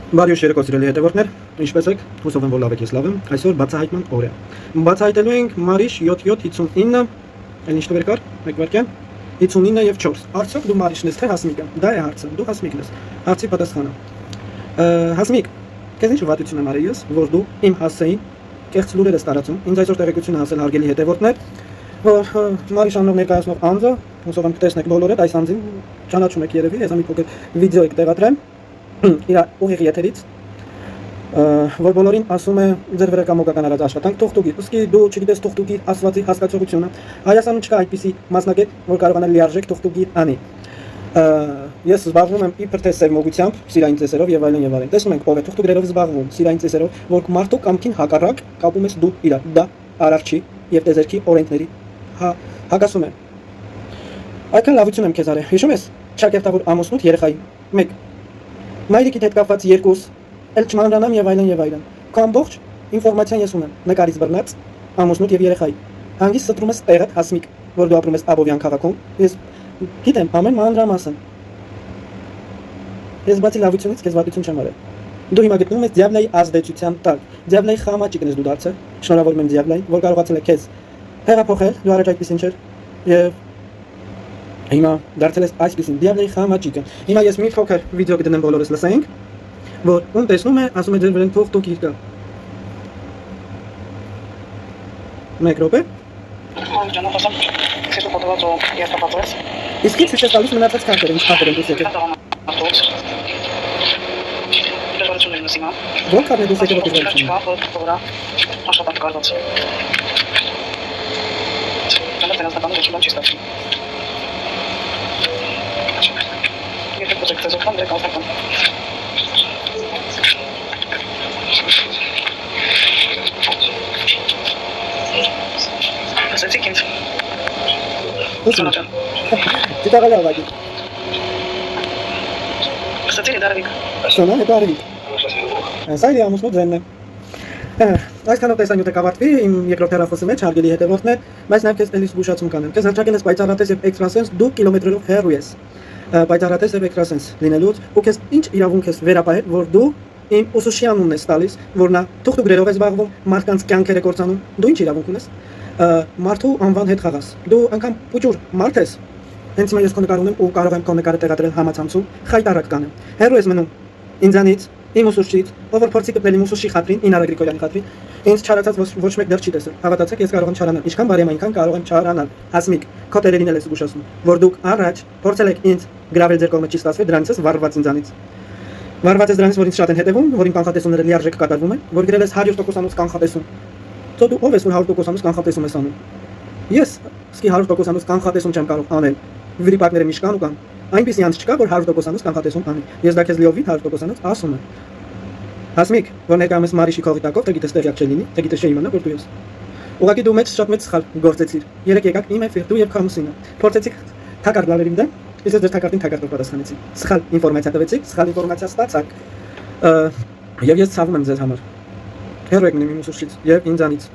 Բարի ուշ երեկո սիրելի հետևորդներ, ինչպե՞ս եք, հուսով եմ որ լավ եք, ես լավ եմ, այսօր բացահայտման օր է։ Բացահայտելու ենք Մարիշ 7759, այն ինչ տվեր կար, 1 վայրկյան, 59 եւ 4։ Արդյոք դու Մարիշն ես թե Հասմիկը։ Դա է հարցը, դու Հասմիկն ես։ Հարցի պատասխանը։ Հասմիկ, քեզ ինչ վատություն եմ արել ես, որ դու իմ հասցեին կեղծ լուրեր ես տարածում։ Ինձ այսօր տեղեկություն հասել հարգելի հետևորդներ, որ Մարիշ անունով ներկայացնող անձը, հուսով եմ կտեսնեք բոլորդ, այս անձին ճանաչում եք երևի, ես մի փոքր վիդեո եք տեղադրեմ։ Իր ուղիղ եթերից, որ բոլորին ասում է ձեր վրա կա մոգական արած աշխատանք, թողտուկի, ըսկի դու չգիտես թողտուկի ասվածի հասկացողությունը, Հայաստանում չկա այդպիսի մասնագետ, որ կարողանա լիարժեք թողտուկի անի։ Ես զբաղվում եմ իբր թե սերմոգությամբ, սիրային ծեսերով եւ այլն եւ այլն։ Տեսնում ենք ով է թողտուկերով զբաղվում, սիրային ծեսերով, որ մարդու կամքին հակառակ կապում ես դու իրար, դա արարչի եւ տեզերքի օրենքների հակասում է։ Այդքան լավություն եմ քեզ արել։ Հիշում ես, ճակերտավոր ամուսնուց երեխայի 1 Մայրիկիդ հետ կապված 2, էլ չմանրանամ եւ այլն եւ այլն։ Քո ամբողջ ինֆորմացիան ես ունեմ, նկարից բռնած, ամուսնուդ եւ երեխայի։ Հանգիստ ստրում ես տեղդ Հասմիկ, որ դու ապրում ես Աբովյան քաղաքում։ Ես գիտեմ ամեն մանրամասն։ Ես բացի լավությունից քեզ վատություն չեմ արել։ Դու հիմա գտնվում ես դիավլայի ազդեցության տակ։ Դիավլայի խամաճիկն ես դու դարձել։ Շնորհավորում եմ դիավլային, որ կարողացել է քեզ հեղափոխել, դու առաջ այդպեսին չէր։ Եվ հիմա դարձել ես այսպեսին դիավլայի խամաճիկը։ Հիմա ես մի փոքր վիդեո կդնեմ բոլորս լսենք, որ ում տեսնում է, ասում է ձեր վրան թողտուկի կա։ 1 րոպե։ Ճանապարհով քեզ պատված ու երթապատված։ Իսկ ինչ ես տալիս մնացած քարտերը, ինչ քարտեր են դուս եկել։ Դժվարություններն ասիմ։ Ո՞ր քարտն է դուս եկել դժվարություն։ Չկա, որ աշխատանք կարողաց։ Ճանապարհը դժվար չի ստացվում։ Եթե փոքր ծեզոքան դեռ կապական։ Ասեցիք ինձ։ Դիտաղալ ավագի։ Ասեցիք դարվիկ։ Շոնա դարվիկ։ Սայլի ամուսնու ձենն է։ Այսքանով տեսանյութը կավարտվի իմ երկրորդ հեռախոսի մեջ հարգելի հետևորդներ, բայց նաև քեզ էլի զգուշացում կանեմ։ Քեզ հրճակել ես պայծառատես եւ էքստրասենս, դու կիլոմետրերով հեռու ես։ Պայծառատես եւ էքստրասենս լինելուց ու քեզ ինչ իրավունք ես վերապահել, որ դու իմ ուսուցչի անունն ես տալիս, որ նա թուղթուգրերով է զբաղվում, մարդկանց կյանքեր է կործանում։ Դու ինչ իրավունք ունես։ Մարդու անվան հետ խաղաս։ Դու անգամ փուճուր մարդ ես։ Հենց հիմա ես քո նկար ունեմ ու կարող եմ քո նկարը տեղադրել համացանցում, խայտարակ կանեմ։ Հեռու ես մնում ինձանից, իմ ուսուցչից, ով որ փորձի կպնել իմ ուսուցչի խաթրին, Ինարա Գրիգորյանի խաթրին, ինձ չարացած ոչ մեկ դեռ չի տեսել։ Հավատացեք, ես կարող եմ չարանալ։ Ինչքան բարի եմ, այնքան կարող եմ չարանալ։ Հասմիկ, քո տերերին էլ ես զգուշացնում, որ դուք առաջ փորձել եք ինձ գրավել ձեր կողմից չի ստացվել, դրանից ես վառված ինձանից։ Վառված ես դրանից, որ ինձ շատ են հետևում, որ իմ կանխատեսումները լիարժեք կատարվում են, որ գրել ես 100%-անոց կանխատեսում։ Դու ով ես, որ 100%-անոց կանխատեսում ես անում։ Ես իսկի 100%-անոց կանխատեսում չեմ կարող անել։ Վիրիպակները միշտ կան ու կան։ Այնպեսի անձ չկա, որ 100%-անոց կանխատեսում անի։ Ես դա քեզ լիովին 100%-անոց ասում եմ։ Հասմիկ, որ ներկայումս Մարիշի քողի տակով, թե գիտես տեղյակ չլինի, թե գիտես չէ իմանա, որ դու ես։ Ուղղակի դու մեծ շատ մեծ սխալ գործեցիր։ Երեք եկաք իմ հետ դու եւ քամուսինը։ Փորձեցիք թակարդ լալեր իմ դեմ, իսկ ես ձեր թակարդին թակարդով պատասխանեցի։ Սխալ ինֆորմացիա տվեցիք, սխալ ինֆորմացիա ստացաք։ Եվ ես ցավում եմ ձեզ համար։ Հերո եք մնում իմ ուսուցչից եւ ինձանից։